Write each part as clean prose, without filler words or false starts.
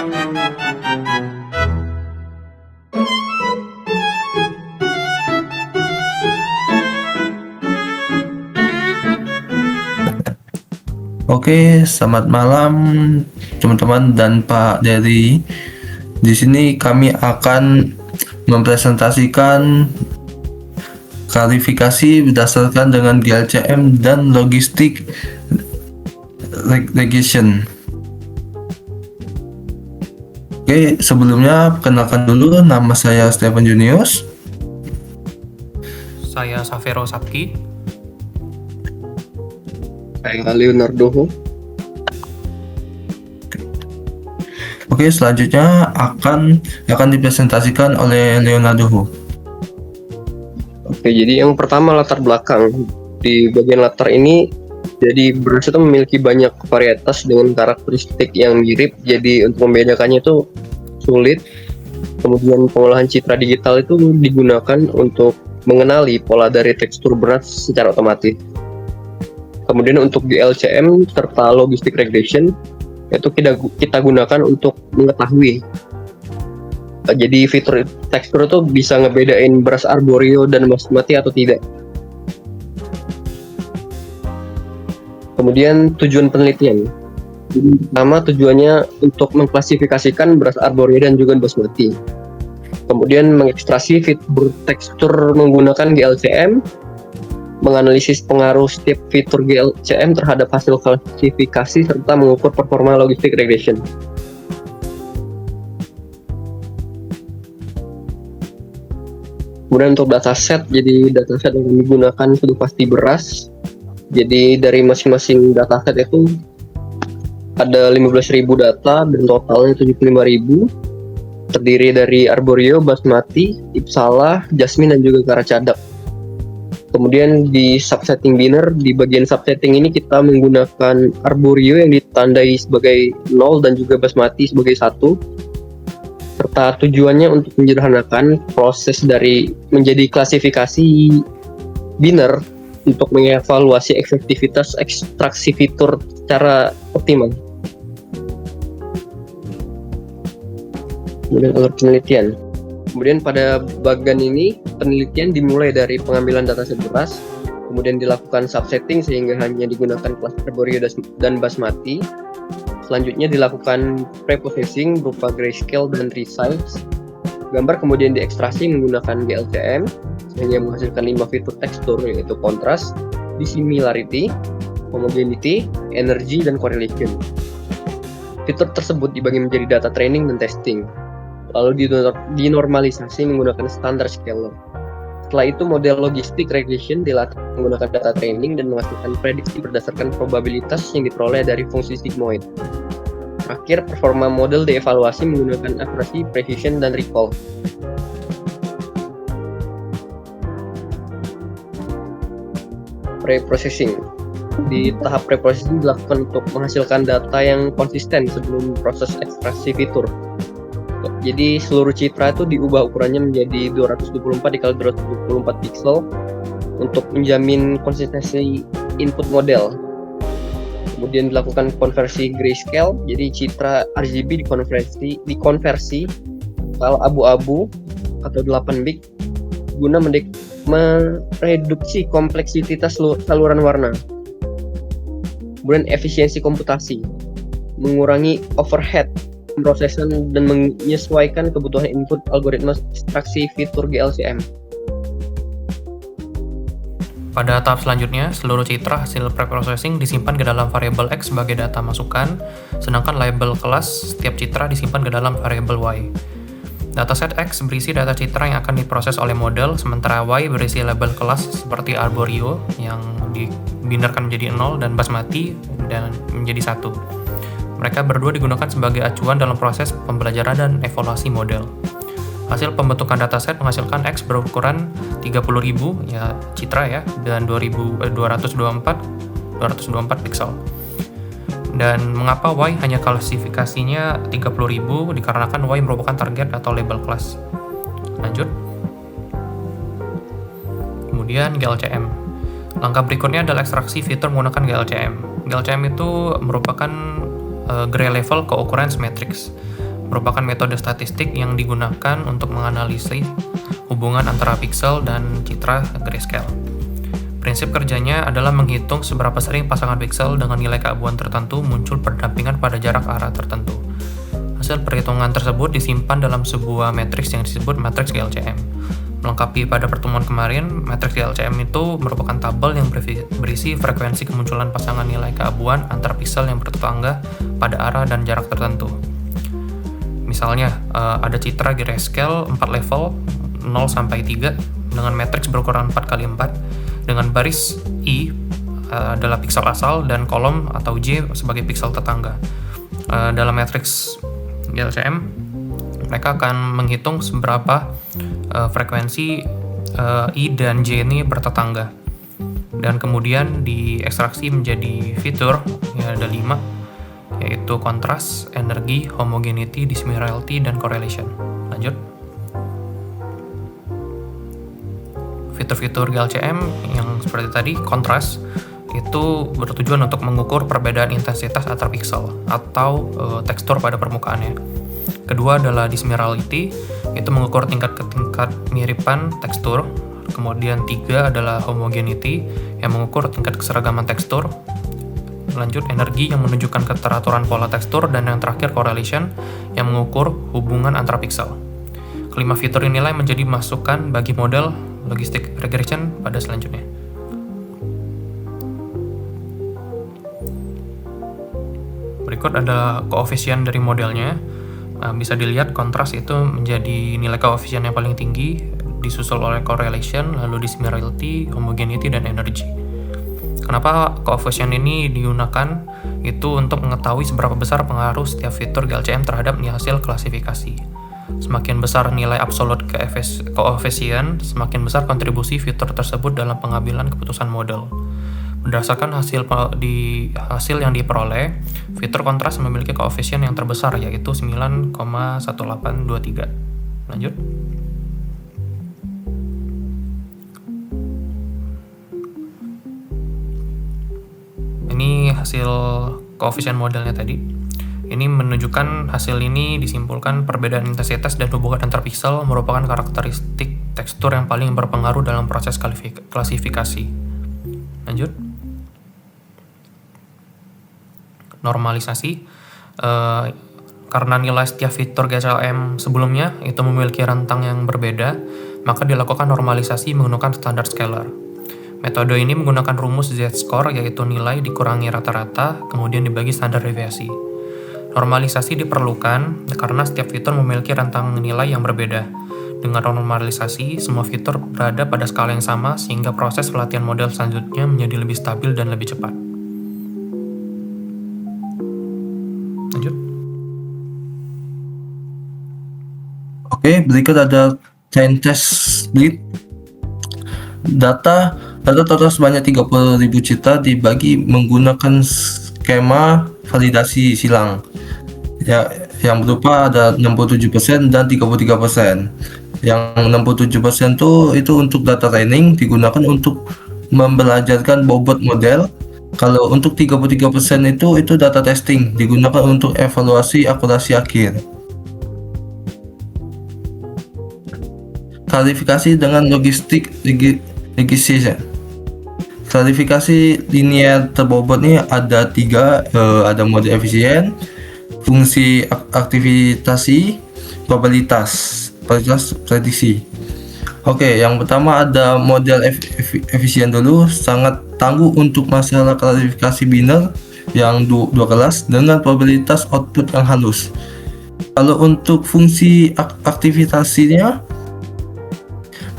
Oke, selamat malam teman-teman dan Pak Dery. Di sini kami akan mempresentasikan klarifikasi berdasarkan dengan GLCM dan logistik regression. Oke, sebelumnya perkenalkan dulu, nama saya Stephen Junius. Saya Safero Sapki. Saya Leonardo Ho. Oke, selanjutnya akan dipresentasikan oleh Leonardo Ho. Oke, jadi yang pertama latar belakang. Di bagian latar ini, jadi beras itu memiliki banyak varietas dengan karakteristik yang mirip. Jadi untuk membedakannya itu sulit. Kemudian pengolahan citra digital itu digunakan untuk mengenali pola dari tekstur beras secara otomatis. Kemudian untuk GLCM serta logistik regression itu kita gunakan untuk mengetahui. Jadi fitur tekstur itu bisa ngebedain beras arborio dan basmati atau tidak. Kemudian tujuan penelitian. Pertama, tujuannya untuk mengklasifikasikan beras arborio dan juga basmati. Kemudian mengekstraksi fitur tekstur menggunakan GLCM, menganalisis pengaruh setiap fitur GLCM terhadap hasil klasifikasi serta mengukur performa logistik regression. Kemudian untuk dataset, jadi dataset yang digunakan sudah pasti beras. Jadi dari masing-masing dataset itu ada 15.000 data dan totalnya 75.000. Terdiri dari arborio, basmati, ipsala, jasmine dan juga karacadak. Kemudian di subsetting binner, di bagian subsetting ini kita menggunakan arborio yang ditandai sebagai 0 dan juga basmati sebagai 1. Serta tujuannya untuk menyederhanakan proses dari menjadi klasifikasi binner untuk mengevaluasi efektivitas ekstraksi fitur secara optimal. Kemudian alur penelitian. Kemudian pada bagian ini penelitian dimulai dari pengambilan dataset beras, kemudian dilakukan subsetting sehingga hanya digunakan kelas arborio dan basmati. Selanjutnya dilakukan preprocessing berupa grayscale dan resize. Gambar kemudian diekstraksi menggunakan GLCM sehingga menghasilkan 5 fitur tekstur, yaitu kontras, dissimilarity, homogeneity, energy, dan correlation. Fitur tersebut dibagi menjadi data training dan testing. Lalu dinormalisasi menggunakan standar scaler. Setelah itu model logistik regression dilatih menggunakan data training dan menghasilkan prediksi berdasarkan probabilitas yang diperoleh dari fungsi sigmoid. Terakhir, performa model dievaluasi menggunakan akurasi, precision, dan recall. Preprocessing. Di tahap preprocessing dilakukan untuk menghasilkan data yang konsisten sebelum proses ekstraksi fitur. Jadi seluruh citra itu diubah ukurannya menjadi 224 x 224 pixel untuk menjamin konsistensi input model. Kemudian dilakukan konversi grayscale, jadi citra RGB dikonversi ke abu-abu atau 8 bit guna mereduksi kompleksitas saluran warna. Kemudian efisiensi komputasi, mengurangi overhead pemrosesan dan menyesuaikan kebutuhan input algoritma ekstraksi fitur GLCM. Pada tahap selanjutnya, seluruh citra hasil preprocessing disimpan ke dalam variabel X sebagai data masukan, sedangkan label kelas setiap citra disimpan ke dalam variabel Y. Dataset X berisi data citra yang akan diproses oleh model, sementara Y berisi label kelas seperti arborio yang dibinarkan menjadi 0 dan basmati dan menjadi 1. Mereka berdua digunakan sebagai acuan dalam proses pembelajaran dan evaluasi model. Hasil pembentukan dataset menghasilkan X berukuran 30.000 ya citra ya dan 224 pixel. Dan mengapa Y hanya klasifikasinya 30.000? Dikarenakan Y merupakan target atau label kelas. Lanjut. Kemudian GLCM. Langkah berikutnya adalah ekstraksi fitur menggunakan GLCM. GLCM itu merupakan gray level ke ukuran matrix. merupakan metode statistik yang digunakan untuk menganalisis hubungan antara piksel dan citra grayscale. Prinsip kerjanya adalah menghitung seberapa sering pasangan piksel dengan nilai keabuan tertentu muncul berdampingan pada jarak arah tertentu. Hasil perhitungan tersebut disimpan dalam sebuah matriks yang disebut matriks GLCM. Melengkapi pada pertemuan kemarin, matriks GLCM itu merupakan tabel yang berisi frekuensi kemunculan pasangan nilai keabuan antar piksel yang bertetangga pada arah dan jarak tertentu. Misalnya, ada citra grayscale 4 level 0 sampai 3 dengan matriks berukuran 4x4 dengan baris I adalah piksel asal dan kolom atau J sebagai piksel tetangga. Dalam matriks GLCM, mereka akan menghitung seberapa frekuensi I dan J ini bertetangga, dan kemudian diekstraksi menjadi fitur, ya ada 5, yaitu kontras, energi, homogeneity, dissimilarity, dan correlation. Lanjut. Fitur-fitur GLCM yang seperti tadi, kontras itu bertujuan untuk mengukur perbedaan intensitas antar piksel atau tekstur pada permukaannya. Kedua adalah dissimilarity, itu mengukur tingkat miripan tekstur. Kemudian 3 adalah homogeneity yang mengukur tingkat keseragaman tekstur. Lanjut, energi yang menunjukkan keteraturan pola tekstur, dan yang terakhir correlation yang mengukur hubungan antara piksel. Kelima fitur inilah menjadi masukan bagi model logistic regression pada selanjutnya. Berikut ada koefisien dari modelnya. Bisa dilihat kontras itu menjadi nilai koefisien yang paling tinggi, disusul oleh correlation, lalu dissimilarity, homogeneity, dan energy. Kenapa koefisien ini digunakan? Itu untuk mengetahui seberapa besar pengaruh setiap fitur GLCM terhadap hasil klasifikasi. Semakin besar nilai absolut koefisien, semakin besar kontribusi fitur tersebut dalam pengambilan keputusan model. Berdasarkan hasil yang diperoleh, fitur kontras memiliki koefisien yang terbesar, yaitu 9,1823. Lanjut. Ini hasil koefisien modelnya tadi. Ini menunjukkan hasil ini disimpulkan perbedaan intensitas dan hubungan antar piksel merupakan karakteristik tekstur yang paling berpengaruh dalam proses klasifikasi. Lanjut. Normalisasi. Karena nilai setiap fitur GLCM sebelumnya itu memiliki rentang yang berbeda, maka dilakukan normalisasi menggunakan standar scalar. Metode ini menggunakan rumus Z-score, yaitu nilai dikurangi rata-rata, kemudian dibagi standar deviasi. Normalisasi diperlukan karena setiap fitur memiliki rentang nilai yang berbeda. Dengan normalisasi, semua fitur berada pada skala yang sama, sehingga proses pelatihan model selanjutnya menjadi lebih stabil dan lebih cepat. Lanjut. Oke, berikut ada chain test split. Data total sebanyak 30.000 citra dibagi menggunakan skema validasi silang, ya, yang berupa ada 67% dan 33%. Yang 67% itu untuk data training, digunakan untuk membelajarkan bobot model. Kalau untuk 33% itu data testing, digunakan untuk evaluasi akurasi akhir. Klasifikasi dengan logistic regression. Klasifikasi linear terbobot ini ada 3, ada mode efisien, fungsi aktivitasi, probabilitas prediksi. Oke, yang pertama ada model efisien dulu, sangat tangguh untuk masalah klasifikasi biner yang dua kelas dengan probabilitas output yang halus. Kalau untuk fungsi aktivitasinya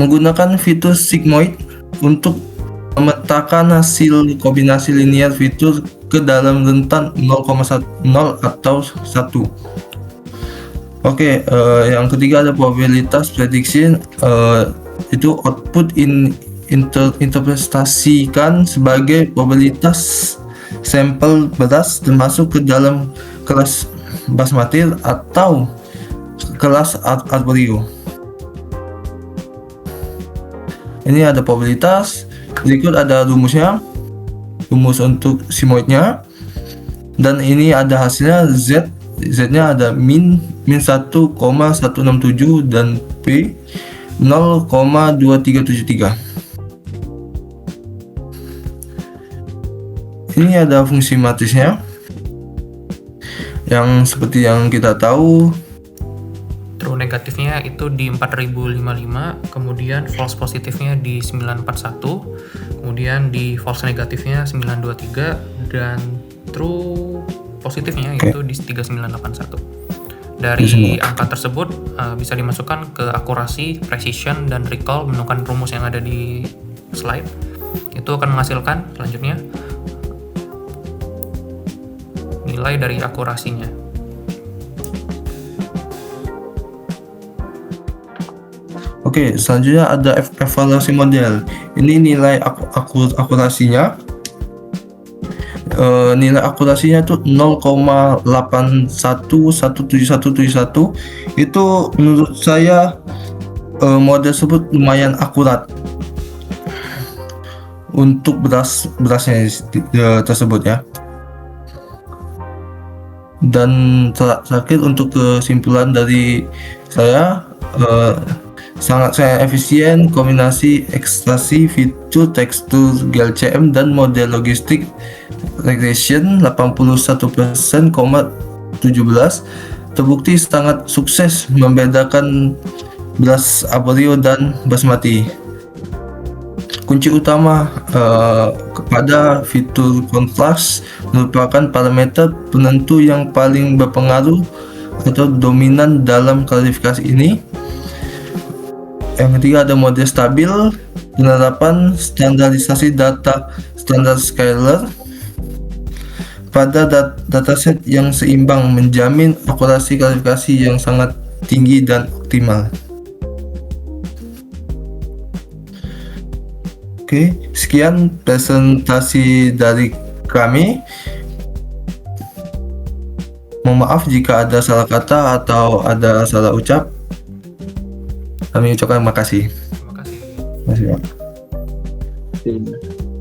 menggunakan fitur sigmoid untuk memetakan hasil kombinasi linear fitur ke dalam rentan 0,0 atau 1. Oke, yang ketiga ada probabilitas prediction, itu output interpretasikan sebagai probabilitas sampel beras termasuk ke dalam kelas basmati atau kelas arborio. Ini ada probabilitas. Berikut ada rumusnya, rumus untuk sigmoidnya, dan ini ada hasilnya Z Z-nya ada min 1,167 dan P 0,2373. Ini ada fungsi matrisnya yang seperti yang kita tahu. True negatifnya itu di 4055, kemudian false positifnya di 941, kemudian di false negatifnya 923, dan true positifnya itu di 3981. Dari angka tersebut bisa dimasukkan ke akurasi, precision, dan recall menggunakan rumus yang ada di slide. Itu akan menghasilkan selanjutnya nilai dari akurasinya. Oke, selanjutnya ada evaluasi model. Ini nilai akurasinya. Nilai akurasinya itu 0,81177171. Itu menurut saya model tersebut lumayan akurat untuk berasnya tersebut ya. Dan terakhir untuk kesimpulan dari saya, sangat efisien kombinasi ekstraksi fitur tekstur GLCM dan model logistik regression 81%,17 terbukti sangat sukses membedakan beras arborio dan basmati. Kunci utama kepada fitur kontras merupakan parameter penentu yang paling berpengaruh atau dominan dalam klasifikasi ini. Yang ketiga ada model stabil, penerapan standarisasi data standar scalar pada dataset yang seimbang menjamin akurasi klasifikasi yang sangat tinggi dan optimal. Oke, sekian presentasi dari kami. Mohon maaf jika ada salah kata atau ada salah ucap. Kami ucapkan terima kasih. Terima kasih. Terima kasih, Pak. Terima kasih.